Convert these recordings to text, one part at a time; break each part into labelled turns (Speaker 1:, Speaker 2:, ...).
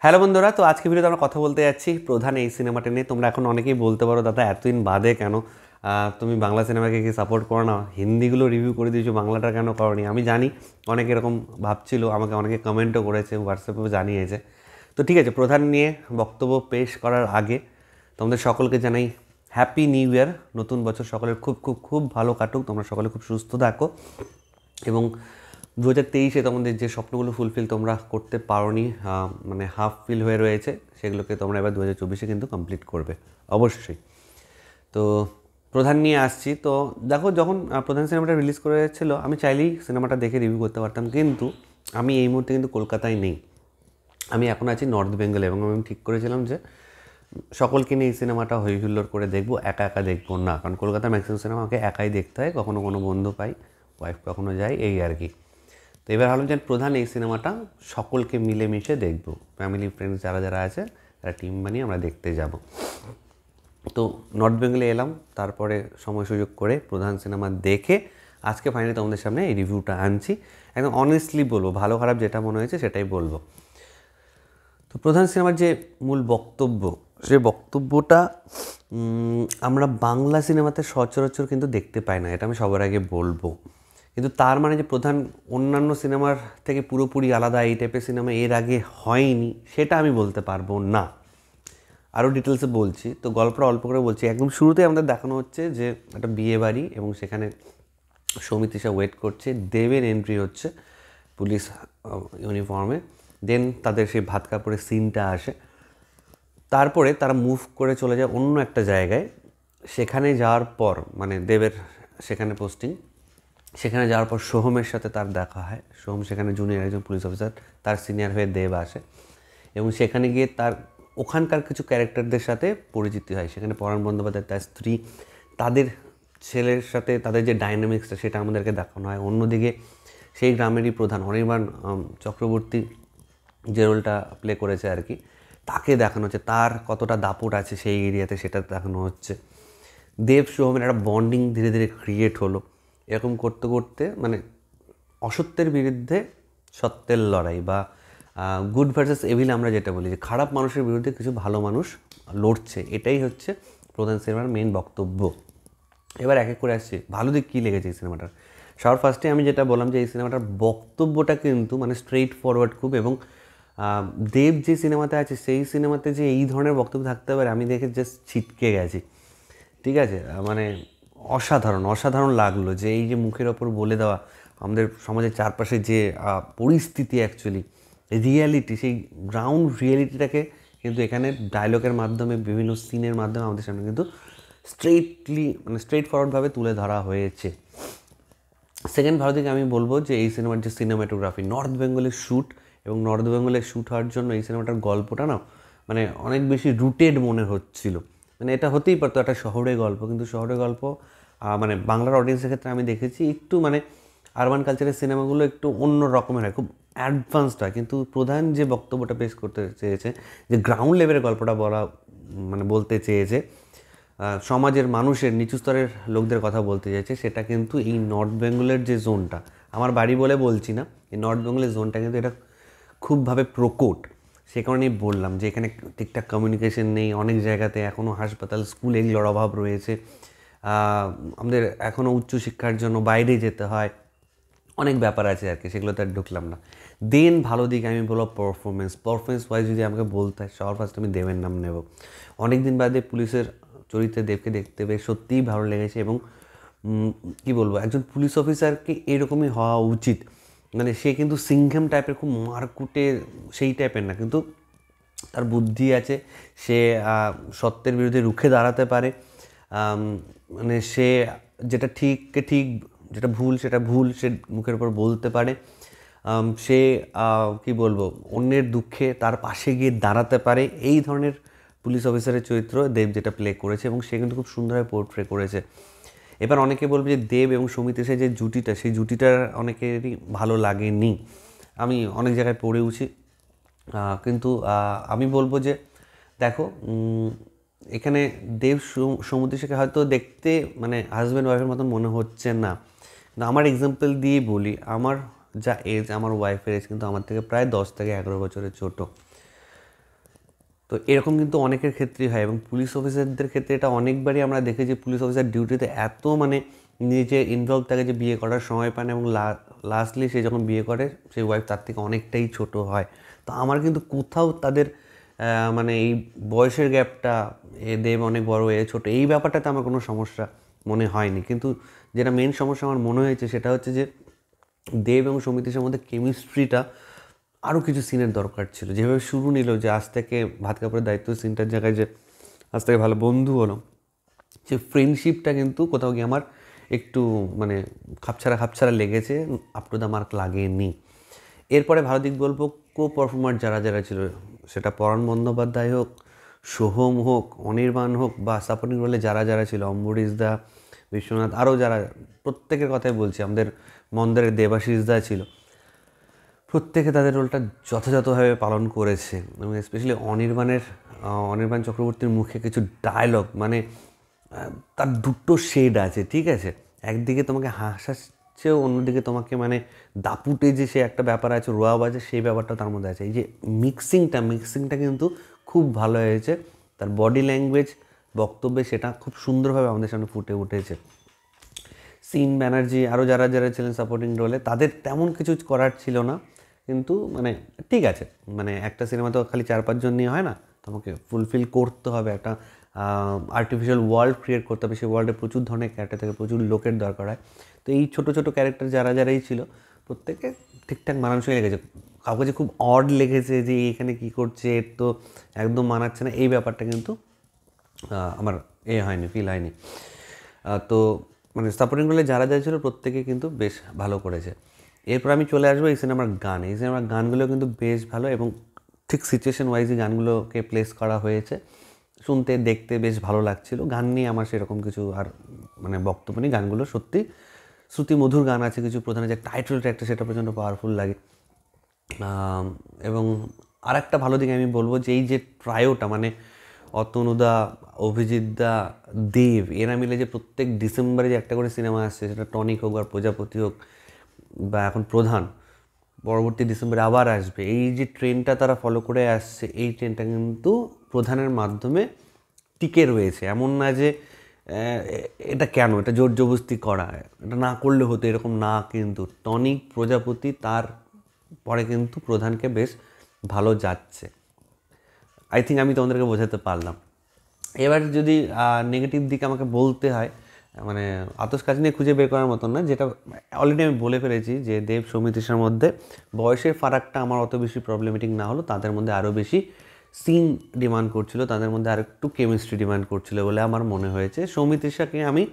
Speaker 1: Hello বন্ধুরা, তো আজকে ভিডিওতে আমরা কথা বলতে যাচ্ছি প্রধান এই সিনেমাটা নিয়ে। তোমরা এখন অনেকেই বলতে পারো, দাদা এতদিন বাদে কেন তুমি বাংলা সিনেমাকে কি সাপোর্ট করো না, হিন্দিগুলো রিভিউ করে দিয়েছো, বাংলাটা কেন করোনি? আমি জানি অনেকে এরকম ভাবছিল, আমাকে অনেকে কমেন্টও করেছে, হোয়াটসঅ্যাপেও জানিয়েছে। তো ঠিক আছে, প্রধান নিয়ে বক্তব্য পেশ করার আগে তোমাদের সকলকে জানাই হ্যাপি নিউ ইয়ার। নতুন বছর সকলের খুব খুব খুব ভালো কাটুক, তোমরা সকলে খুব সুস্থ থাকো এবং 2023-এ তোমাদের যে স্বপ্নগুলো ফুলফিল তোমরা করতে পারোনি, মানে হাফ ফিল হয়ে রয়েছে, সেগুলোকে তোমরা এবার 2024-এ কিন্তু কমপ্লিট করবে অবশ্যই। তো প্রধান নিয়ে আসছি। তো দেখো, যখন প্রধান সিনেমাটা রিলিজ করেছিল আমি চাইলেই সিনেমাটা দেখে রিভিউ করতে পারতাম, কিন্তু আমি এই মুহূর্তে কিন্তু কলকাতায় নেই, আমি এখন আছি নর্থ বেঙ্গলে। এবং আমি ঠিক করেছিলাম যে সকলকে নিয়ে এই সিনেমাটা হই হুল্লোড় করে দেখবো, একা একা দেখবো না, কারণ কলকাতার ম্যাক্সিমাম সিনেমা আমাকে একাই দেখতে হয়, কখনো কোনো বন্ধু পাই, ওয়াইফ কখনো যায়, এই আর কি। তো এবার ভাবলাম যে প্রধান এই সিনেমাটা সকলকে মিলেমিশে দেখবো, ফ্যামিলি ফ্রেন্ডস যারা যারা আছে তারা টিম বানিয়ে আমরা দেখতে যাব। তো নর্থ বেঙ্গলে এলাম, তারপরে সময় সুযোগ করে প্রধান সিনেমা দেখে আজকে ফাইনালি তোমাদের সামনে এই রিভিউটা আনছি। একদম অনেস্টলি বলবো, ভালো খারাপ যেটা মনে হয়েছে সেটাই বলবো। তো প্রধান সিনেমার যে মূল বক্তব্য, সে বক্তব্যটা আমরা বাংলা সিনেমাতে সচরাচর কিন্তু দেখতে পাই না, এটা আমি সবার আগে বলবো। কিন্তু তার মানে যে প্রধান অন্যান্য সিনেমার থেকে পুরোপুরি আলাদা এই টাইপের সিনেমা এর আগে হয়নি, সেটা আমি বলতে পারবো না। আরও ডিটেলসে বলছি, তো গল্পটা অল্প করে বলছি। একদম শুরুতেই আমাদের দেখানো হচ্ছে যে একটা বিয়ে বাড়ি, এবং সেখানে সমিতিশা ওয়েট করছে, দেবের এন্ট্রি হচ্ছে পুলিশ ইউনিফর্মে। দেন তাদের সেই ভাত কাপড়ের সিনটা আসে, তারপরে তারা মুভ করে চলে যায় অন্য একটা জায়গায়। সেখানে যাওয়ার পর, মানে দেবের সেখানে পোস্টিং, সেখানে যাওয়ার পর সোহমের সাথে তার দেখা হয়। সোহম সেখানে জুনিয়র একজন পুলিশ অফিসার, তার সিনিয়র হয়ে দেব আসে, এবং সেখানে গিয়ে তার ওখানকার কিছু ক্যারেক্টারদের সাথে পরিচিতি হয়। সেখানে পরাণ বন্দ্যোপাধ্যায়, তার স্ত্রী, তাদের ছেলের সাথে তাদের যে ডাইনামিক্সটা সেটা আমাদেরকে দেখানো হয়। অন্যদিকে সেই গ্রামেরই প্রধান অনির্বাণ চক্রবর্তী যে রোলটা প্লে করেছে আর কি, তাকে দেখানো হচ্ছে, তার কতটা দাপট আছে সেই এরিয়াতে সেটা দেখানো হচ্ছে। দেব সোহমের একটা বন্ডিং ধীরে ধীরে ক্রিয়েট হলো। এরকম করতে করতে মানে অসত্যের বিরুদ্ধে সত্যের লড়াই, বা গুড ভার্সেস এভিল আমরা যেটা বলি, যে খারাপ মানুষের বিরুদ্ধে কিছু ভালো মানুষ লড়ছে, এটাই হচ্ছে প্রধান সিনেমার মেন বক্তব্য। এবার এক এক করে আসছি, ভালো দিক কী লেগেছে এই সিনেমাটার। সবার ফার্স্টে আমি যেটা বললাম যে এই সিনেমাটার বক্তব্যটা কিন্তু মানে স্ট্রেইট ফরওয়ার্ড খুব, এবং দেব যে সিনেমাতে আছে সেই সিনেমাতে যে এই ধরনের বক্তব্য থাকতে পারে আমি দেখে জাস্ট ছিটকে গেছি। ঠিক আছে, মানে অসাধারণ অসাধারণ লাগলো যে এই যে মুখের ওপর বলে দেওয়া আমাদের সমাজের চারপাশে যে পরিস্থিতি, অ্যাকচুয়ালি রিয়ালিটি, সেই গ্রাউন্ড রিয়ালিটিটাকে কিন্তু এখানে ডায়লগের মাধ্যমে, বিভিন্ন সিনের মাধ্যমে আমাদের সামনে কিন্তু স্ট্রেট ফরওয়ার্ডভাবে তুলে ধরা হয়েছে। সেকেন্ড ভালো দিকে আমি বলবো যে এই সিনেমার যে সিনেমাটোগ্রাফি, নর্থ বেঙ্গলের শ্যুট, এবং নর্থ বেঙ্গলের শ্যুট হওয়ার জন্য এই সিনেমাটার গল্পটা না মানে অনেক বেশি রুটেড মনে হচ্ছিল। মানে এটা হতেই পারতো একটা শহরের গল্প, কিন্তু শহরের গল্প মানে বাংলার অডিয়েন্সের ক্ষেত্রে আমি দেখেছি একটু মানে আরবান কালচারের সিনেমাগুলো একটু অন্য রকমের হয়, খুব অ্যাডভান্সড হয়। কিন্তু প্রধান যে বক্তব্যটা পেশ করতে চেয়েছে, যে গ্রাউন্ড লেভেলের গল্পটা বলা মানে বলতে চেয়েছে, সমাজের মানুষের নিচু স্তরের লোকদের কথা বলতে চাইছে, সেটা কিন্তু এই নর্থ বেঙ্গলের যে জোনটা, আমার বাড়ি বলে বলছি না, এই নর্থ বেঙ্গলের জোনটা কিন্তু এটা খুবভাবে প্রকট। সে কারণেই বললাম যে এখানে ঠিকঠাক কমিউনিকেশন নেই, অনেক জায়গাতে এখনও হাসপাতাল, স্কুল এগুলোর অভাব রয়েছে, আমাদের এখনও উচ্চশিক্ষার জন্য বাইরে যেতে হয়, অনেক ব্যাপার আছে আর কি, সেগুলো তো আর ঢুকলাম না। দেন ভালো দিক আমি বলবো পারফরমেন্স ওয়াইজ যদি আমাকে বলতে হয়, সবার ফার্স্ট আমি দেবের নাম নেব। অনেক দিন বাদে পুলিশের চরিত্রে দেবকে দেখতে পেয়ে সত্যিই ভালো লেগেছে, এবং কী বলবো, একজন পুলিশ অফিসারকে এরকমই হওয়া উচিত। মানে সে কিন্তু সিংঘম টাইপের, খুব মারকুটে সেই টাইপের না, কিন্তু তার বুদ্ধি আছে, সে সত্যের বিরুদ্ধে রুখে দাঁড়াতে পারে। মানে সে যেটা ঠিককে ঠিক, যেটা ভুল সেটা ভুল, সে মুখের উপর বলতে পারে। সে কি বলবো, অন্যের দুঃখে তার পাশে গিয়ে দাঁড়াতে পারে। এই ধরনের পুলিশ অফিসারের চরিত্র দেব যেটা প্লে করেছে, এবং সে কিন্তু খুব সুন্দরভাবে পোর্ট্রে করেছে। এবার অনেকে বলবে যে দেব এবং সুমিত সে যে জুটিটা, সেই জুটিটার অনেকেরই ভালো লাগেনি, আমি অনেক জায়গায় পড়েওছি। কিন্তু আমি বলবো যে দেখো, এখানে দেব সমুদ্রশিকে হয়তো দেখতে মানে হাজব্যান্ড ওয়াইফের মতন মনে হচ্ছে না, কিন্তু আমার এক্সাম্পল দিয়ে বলি, আমার যা এজ, আমার ওয়াইফের এজ কিন্তু আমার থেকে প্রায় 10 থেকে 11 বছরের ছোটো। তো এরকম কিন্তু অনেকের ক্ষেত্রেই হয় এবং পুলিশ অফিসারদের ক্ষেত্রে এটা অনেকবারই আমরা দেখেছি, পুলিশ অফিসার ডিউটিতে এত মানে নিজে ইনভলভ থাকে যে বিয়ে করার সময় পায় না, এবং লাস্টলি সে যখন বিয়ে করে সেই ওয়াইফ তার থেকে অনেকটাই ছোট হয়। তো আমার কিন্তু কোথাও তাদের মানে এই বয়সের গ্যাপটা, এ দেব অনেক বড়, এ ছোট, এই ব্যাপারটাতে আমার কোনো সমস্যা মনে হয়নি। কিন্তু যেটা মেন সমস্যা আমার মনে হয়েছে সেটা হচ্ছে যে দেব এবং সমিতিশের মধ্যে কেমিস্ট্রিটা আরও কিছু সিনের দরকার ছিল। যেভাবে শুরু নিল যে আজ থেকে ভাত কাপড়ের দায়িত্ব সিনটার জায়গায় যে আজ থেকে ভালো বন্ধু হলো, যে ফ্রেন্ডশিপটা কিন্তু কোথাও গিয়ে আমার একটু মানে খাপছাড়া লেগেছে, আপ টু দ্য মার্ক লাগেনি। এরপরে ভালো দিক বলবো, কো পারফর্মার যারা যারা ছিল, সেটা পরাণ বন্দ্যোপাধ্যায় হোক, সোহম হোক, অনির্বাণ হোক, বা সাপোর্টিং রোলে যারা যারা ছিল, অম্বরীশ দা, বিশ্বনাথ, আরও যারা, প্রত্যেকের কথাই বলছি, আমাদের মন্দিরের দেবাশিস দা ছিল, প্রত্যেকে তাদের রোলটা যথাযথভাবে পালন করেছে। এবং স্পেশালি অনির্বাণ চক্রবর্তীর মুখে কিছু ডায়লগ, মানে তার দুটো শেড আছে, ঠিক আছে, একদিকে তোমাকে হাসাচ্ছেও, অন্যদিকে তোমাকে মানে দাপুটে যে সে একটা ব্যাপার আছে, রোয়া বাজে, সেই ব্যাপারটা তার মধ্যে আছে। এই যে মিক্সিংটা কিন্তু খুব ভালো হয়েছে। তার বডি ল্যাঙ্গুয়েজ, বক্তব্যে সেটা খুব সুন্দরভাবে আমাদের সামনে ফুটে উঠেছে। সিন ব্যানার্জি, আরও যারা যারা ছিলেন সাপোর্টিং রোলে, তাদের তেমন কিছু করার ছিল না, কিন্তু মানে ঠিক আছে, মানে একটা সিনেমা তো খালি 4-5 জন নিয়ে হয় না, তোমাকে ফুলফিল করতে হবে, একটা আর্টিফিশিয়াল ওয়ার্ল্ড ক্রিয়েট করতে হবে, সেই ওয়ার্ল্ডে প্রচুর ধরনের ক্যারেক্টার থেকে প্রচুর লোকের দরকার হয়। তো এই ছোটো ছোটো ক্যারেক্টার যারা যারাই ছিল প্রত্যেকে ঠিকঠাক মানানসই লেগেছে। কাউকে যে খুব অড লেগেছে যে এখানে কী করছে, এর তো একদম মানাচ্ছে না, এই ব্যাপারটা কিন্তু আমার ফিল হয়নি। তো মানে সাপোর্টিং রোলে যারা যারা ছিল প্রত্যেকে কিন্তু বেশ ভালো করেছে। এরপর আমি চলে আসবো এই সিনেমার গান। এই সিনেমার গানগুলো কিন্তু বেশ ভালো এবং ঠিক সিচুয়েশন ওয়াইজই গানগুলোকে প্লেস করা হয়েছে। শুনতে দেখতে বেশ ভালো লাগছিল। গান নিয়ে আমার সেরকম কিছু আর মানে বক্তব্য নেই। গানগুলো সত্যি শ্রুতিমধুর গান আছে কিছু, প্রধানের যে টাইটেল ট্র্যাকটা সেটা প্রচণ্ড পাওয়ারফুল লাগে। এবং আরেকটা ভালো দিক আমি বলবো যে এই যে ট্রায়োটা, মানে অতনুদা, অভিজিৎদা, দেব, এরা মিলে যে প্রত্যেক ডিসেম্বরে যে একটা করে সিনেমা আসছে, সেটা টনিক হোক আর প্রজাপতি হোক, বা এখন প্রধান পরবর্তী ডিসেম্বরে আবার আসবে, এই যে ট্রেনটা তারা ফলো করে আসছে, এই ট্রেনটা কিন্তু প্রধানের মাধ্যমে টিকে রয়েছে। এমন না যে এটা কেন, এটা জোর জবরদস্তি করা, এটা না করলে হতো, এরকম না। কিন্তু টনিক, প্রজাপতি, তার পরে কিন্তু প্রধানকে বেশ ভালো যাচ্ছে। আই থিঙ্ক আমি তোমাদেরকে বোঝাতে পারলাম। এবার যদি নেগেটিভ দিকে আমাকে বলতে হয়, মানে আতশ কাজ নিয়ে খুঁজে বের করার মতন না, যেটা অলরেডি আমি বলে ফেলেছি যে দেব সৌমিত্রিষার মধ্যে বয়সের ফারাকটা আমার অত বেশি প্রবলেমেটিক না হলো, তাদের মধ্যে আরও বেশি সিন ডিমান্ড করছিল, তাদের মধ্যে আর একটু কেমিস্ট্রি ডিমান্ড করছিল বলে আমার মনে হয়েছে। সৌমিত্রিষাকে আমি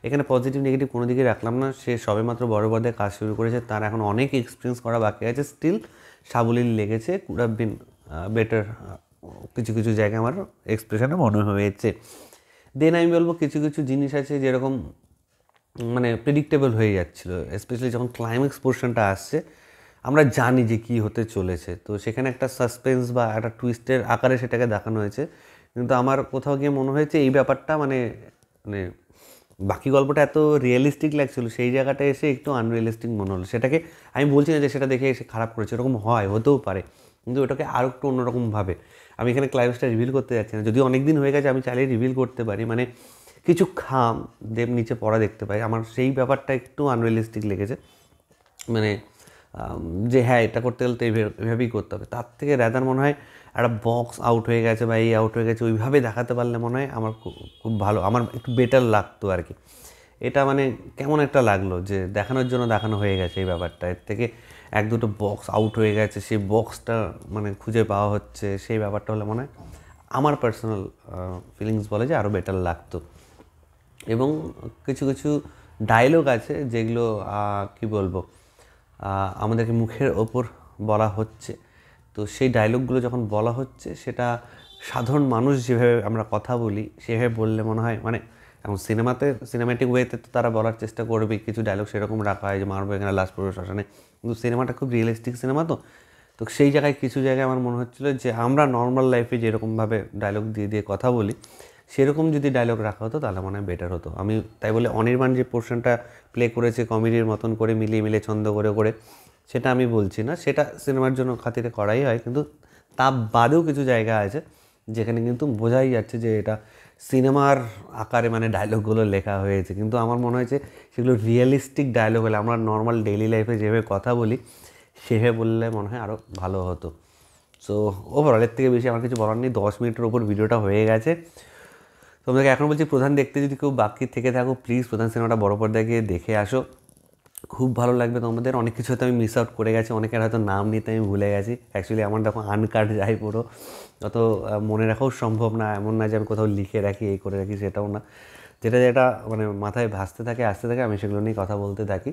Speaker 1: এখানে পজিটিভ নেগেটিভ কোনো দিকে রাখলাম না, সে সবেমাত্র বড় পর্দায় কাজ শুরু করেছে, তার এখন অনেক এক্সপিরিয়েন্স করা বাকি আছে, স্টিল সাবলীল লেগেছে, কুড হ্যাভ বিন বেটার, কিছু কিছু জায়গায় আমার এক্সপ্রেশনে মনে হয়েছে। দেন আমি বলবো কিছু কিছু জিনিস আছে যেরকম মানে প্রেডিক্টেবল হয়ে যাচ্ছিলো, স্পেশালি যখন ক্লাইম্যাক্স পোর্শনটা আসছে, আমরা জানি যে কী হতে চলেছে, তো সেখানে একটা সাসপেন্স বা একটা টুইস্টের আকারে সেটাকে দেখানো হয়েছে, কিন্তু আমার কোথাও গিয়ে মনে হয়েছে এই ব্যাপারটা মানে মানে বাকি গল্পটা এত রিয়েলিস্টিক লাগছিলো, সেই জায়গাটা এসে একটু আনরিয়েলিস্টিক মনে হলো। সেটাকে আমি বলছি না যে সেটা দেখে এসে খারাপ করেছে, এরকম হতেও পারে, কিন্তু ওটাকে আরও একটু অন্যরকমভাবে, আমি এখানে ক্লাইম্যাক্সটা রিভিল করতে যাচ্ছি না, যদিও অনেক দিন হয়ে গেছে, আমি চাইলেই রিভিল করতে পারি, মানে কিছু খাম দেব নিচে পড়া দেখতে পাই, আমার সেই ব্যাপারটা একটু আনরিয়েলিস্টিক লেগেছে, মানে যে হ্যাঁ এটা করতে গেলে তো এইভাবেই করতে হবে, তার থেকে র্যাদার মনে হয় একটা বক্স আউট হয়ে গেছে বা এই আউট হয়ে গেছে ওইভাবে দেখাতে পারলে মনে হয় আমার খুব ভালো, আমার একটু বেটার লাগতো আর কি। এটা মানে কেমন একটা লাগলো যে দেখানোর জন্য দেখানো হয়ে গেছে এই ব্যাপারটা, এর থেকে এক দুটো বক্স আউট হয়ে গেছে, সেই বক্সটা মানে খুঁজে পাওয়া হচ্ছে, সেই ব্যাপারটা হলে মনে হয় আমার পার্সোনাল ফিলিংস বলে যে আরও বেটার লাগতো। এবং কিছু কিছু ডায়লগ আছে যেগুলো কি বলবো, আমাদেরকে মুখের ওপর বলা হচ্ছে, তো সেই ডায়লগগুলো যখন বলা হচ্ছে সেটা সাধারণ মানুষ যেভাবে আমরা কথা বলি সেভাবে বললে মনে হয়, মানে এখন সিনেম্যাটিক ওয়েতে তো তারা বলার চেষ্টা করবে, কিছু ডায়লগ সেরকম রাখা হয় যে মারবো এখানে লাস্ট পড়বে শ্মশানে, কিন্তু সিনেমাটা খুব রিয়েলিস্টিক সিনেমা, তো সেই জায়গায় কিছু জায়গায় আমার মনে হচ্ছিলো যে আমরা নর্মাল লাইফে যেরকমভাবে ডায়লগ দিয়ে দিয়ে কথা বলি সেরকম যদি ডায়লগ রাখা হতো তাহলে মনে হয় বেটার হতো। আমি তাই বলে অনির্বাণ যে পোর্শনটা প্লে করেছে কমেডির মতন করে মিলিয়ে মিলিয়ে ছন্দ করে করে, সেটা আমি বলছি না, সেটা সিনেমার জন্য খাতিরে করাই হয়, কিন্তু তা বাদেও কিছু জায়গা আছে যেখানে কিন্তু বোঝাই যাচ্ছে যে এটা সিনেমার আকারে মানে ডায়লগগুলো লেখা হয়েছে, কিন্তু আমার মনে হয়েছে সেগুলো রিয়েলিস্টিক ডায়লগ হলে আমরা নর্মাল ডেইলি লাইফে যেভাবে কথা বলি সেভাবে বললে মনে হয় আরও ভালো হতো। সো ওভারঅল এর থেকে বেশি আমার কিছু বলার নেই, 10 মিনিটের ওপর ভিডিওটা হয়ে গেছে। তোমাদেরকে এখন বলছি প্রধান দেখতে যদি কেউ বাকি থেকে থাকো প্লিজ প্রধান সিনেমাটা বড় পর্দায় গিয়ে দেখে আসো, খুব ভালো লাগবে তোমাদের। অনেক কিছু হয়তো আমি মিস আউট করে গেছি, অনেকের হয়তো নাম নিতে আমি ভুলে গেছি, অ্যাকচুয়ালি আমার দেখো আনকাট যায় পুরো, অত মনে রাখাও সম্ভব না, এমন না যে আমি কোথাও লিখে রাখি এই করে রাখি, সেটাও না, যেটা যেটা মানে মাথায় ভাসতে থাকে আসতে থাকে আমি সেগুলো নিয়ে কথা বলতে থাকি।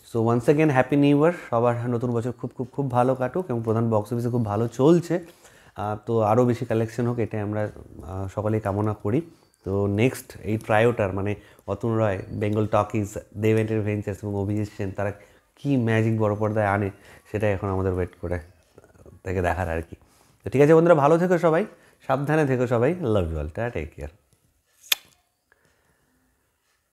Speaker 1: So once again happy new year, সবার নতুন বছর খুব খুব খুব ভালো কাটুক এবং প্রধান বক্স অফিসে খুব ভালো চলছে, তো আরও বেশি কালেকশন হোক এটাই আমরা সকলেই কামনা করি। তো নেক্সট এই ট্রায়োটার মানে অতুল রয়, বেঙ্গল টকিজ, দেব এন্টারভেঞ্চার্স এবং অভিজিৎ সেন তারা কী ম্যাজিক বড় পর্দায় আনে সেটাই এখন আমাদের ওয়েট করে থেকে দেখার আর কি। তো ঠিক আছে বন্ধুরা, ভালো থেকো সবাই, সাবধানে থেকো সবাই, love you all, take care.